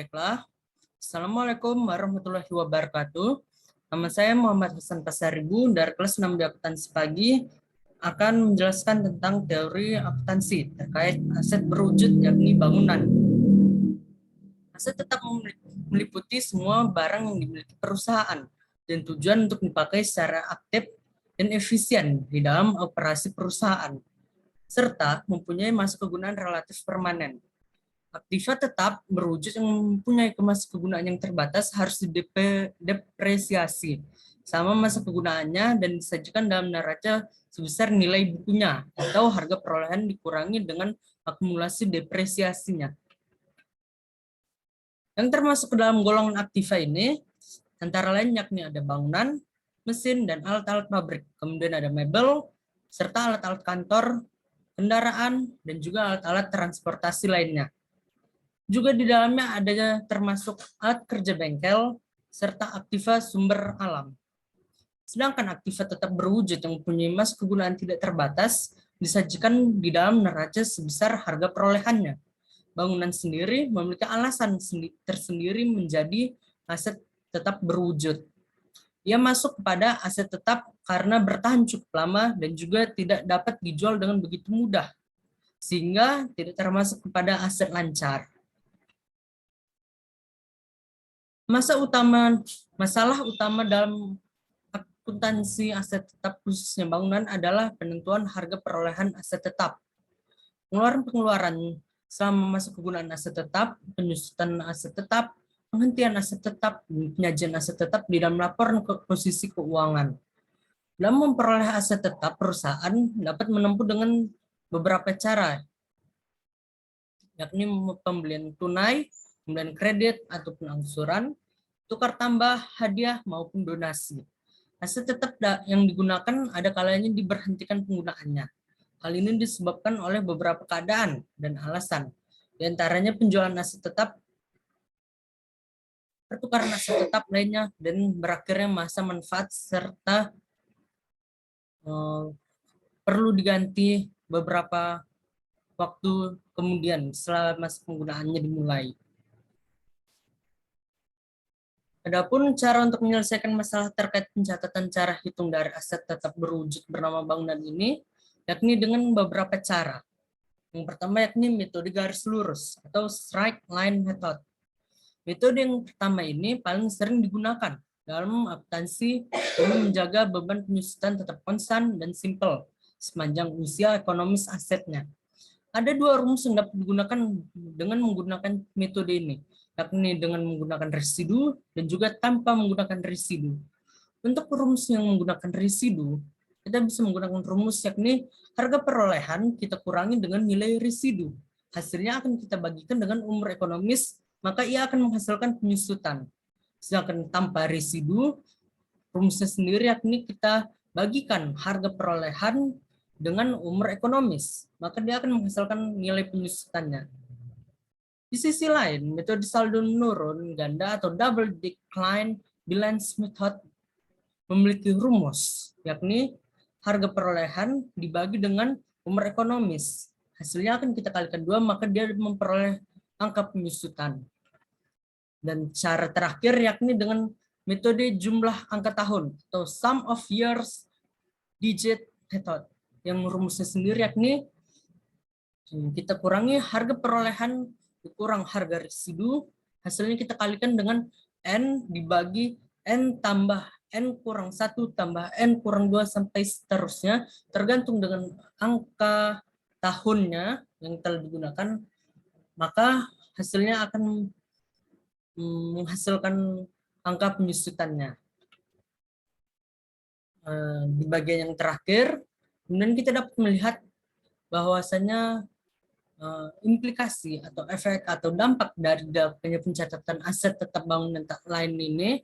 Baiklah, Assalamualaikum warahmatullahi wabarakatuh. Nama saya Muhammad Hasan Pasaribu dari kelas 6 di akuntansi pagi akan menjelaskan tentang teori akuntansi terkait aset berwujud yakni bangunan. Aset tetap meliputi semua barang yang dimiliki perusahaan dan tujuan untuk dipakai secara aktif dan efisien di dalam operasi perusahaan, serta mempunyai masa kegunaan relatif permanen. Aktiva tetap berwujud yang mempunyai masa kegunaan yang terbatas harus didepresiasi sama masa kegunaannya dan disajikan dalam neraca sebesar nilai bukunya atau harga perolehan dikurangi dengan akumulasi depresiasinya. Yang termasuk ke dalam golongan aktiva ini antara lain yakni ada bangunan, mesin, dan alat-alat pabrik. Kemudian ada mebel, serta alat-alat kantor, kendaraan, dan juga alat-alat transportasi lainnya. Juga di dalamnya ada termasuk alat kerja bengkel, serta aktiva sumber alam. Sedangkan aktiva tetap berwujud yang mempunyai masa kegunaan tidak terbatas, disajikan di dalam neraca sebesar harga perolehannya. Bangunan sendiri memiliki alasan tersendiri menjadi aset tetap berwujud. Ia masuk kepada aset tetap karena bertahan cukup lama dan juga tidak dapat dijual dengan begitu mudah, sehingga tidak termasuk kepada aset lancar. Masalah utama dalam akuntansi aset tetap khususnya bangunan adalah penentuan harga perolehan aset tetap. Pengeluaran-pengeluaran selama masa kegunaan aset tetap, penyusutan aset tetap, penghentian aset tetap, penyajian aset tetap di dalam laporan posisi keuangan. Dalam memperoleh aset tetap, perusahaan dapat menempuh dengan beberapa cara, yakni pembelian tunai, pembelian kredit ataupun angsuran, tukar tambah, hadiah, maupun donasi. Aset tetap yang digunakan ada kalanya diberhentikan penggunaannya. Hal ini disebabkan oleh beberapa keadaan dan alasan. Di antaranya penjualan aset tetap, pertukaran aset tetap lainnya, dan berakhirnya masa manfaat serta perlu diganti beberapa waktu kemudian setelah masa penggunaannya dimulai. Adapun cara untuk menyelesaikan masalah terkait pencatatan cara hitung dari aset tetap berwujud bernama bangunan ini, yakni dengan beberapa cara. Yang pertama yakni metode garis lurus atau straight line method. Metode yang pertama ini paling sering digunakan dalam akuntansi untuk menjaga beban penyusutan tetap konstan dan simple sepanjang usia ekonomis asetnya. Ada dua rumus yang dapat digunakan dengan menggunakan metode ini, yakni dengan menggunakan residu dan juga tanpa menggunakan residu. Untuk rumus yang menggunakan residu, kita bisa menggunakan rumus yakni harga perolehan kita kurangi dengan nilai residu. Hasilnya akan kita bagikan dengan umur ekonomis, maka ia akan menghasilkan penyusutan. Sedangkan tanpa residu, rumusnya sendiri yakni kita bagikan harga perolehan dengan umur ekonomis, maka dia akan menghasilkan nilai penyusutannya. Di sisi lain, metode saldo menurun ganda atau double decline balance method memiliki rumus, yakni harga perolehan dibagi dengan umur ekonomis. Hasilnya akan kita kalikan 2, maka dia memperoleh angka penyusutan. Dan cara terakhir yakni dengan metode jumlah angka tahun atau sum of years digit method. Yang rumusnya sendiri yakni kita kurangi harga perolehan dikurang harga residu, hasilnya kita kalikan dengan N dibagi N tambah N kurang 1 tambah N kurang 2 sampai seterusnya, tergantung dengan angka tahunnya yang telah digunakan, maka hasilnya akan menghasilkan angka penyusutannya. Di bagian yang terakhir, kemudian kita dapat melihat bahwasanya implikasi atau efek atau dampak dari dilakukannya pencatatan aset tetap bangunan lain ini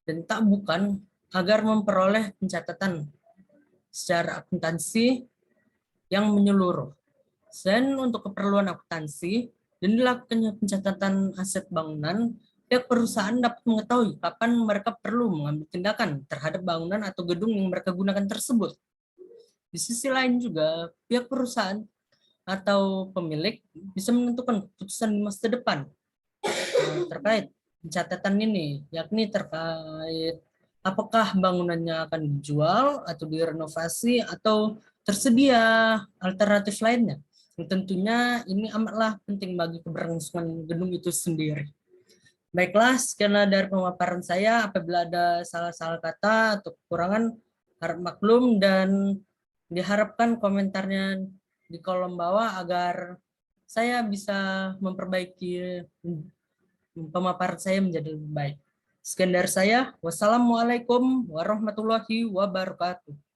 dan tak bukan agar memperoleh pencatatan secara akuntansi yang menyeluruh. Selain untuk keperluan akuntansi dan dilakukannya pencatatan aset bangunan, pihak perusahaan dapat mengetahui kapan mereka perlu mengambil tindakan terhadap bangunan atau gedung yang mereka gunakan tersebut. Di sisi lain juga, pihak perusahaan atau pemilik bisa menentukan keputusan di masa depan terkait pencatatan ini, yakni terkait apakah bangunannya akan dijual atau direnovasi atau tersedia alternatif lainnya. Yang tentunya ini amatlah penting bagi keberlangsungan gedung itu sendiri. Baiklah, sekianlah dari pemaparan saya. Apabila ada salah-salah kata atau kekurangan, harap maklum dan diharapkan komentarnya di kolom bawah agar saya bisa memperbaiki pemaparan saya menjadi lebih baik. Sekian dari saya. Wassalamualaikum warahmatullahi wabarakatuh.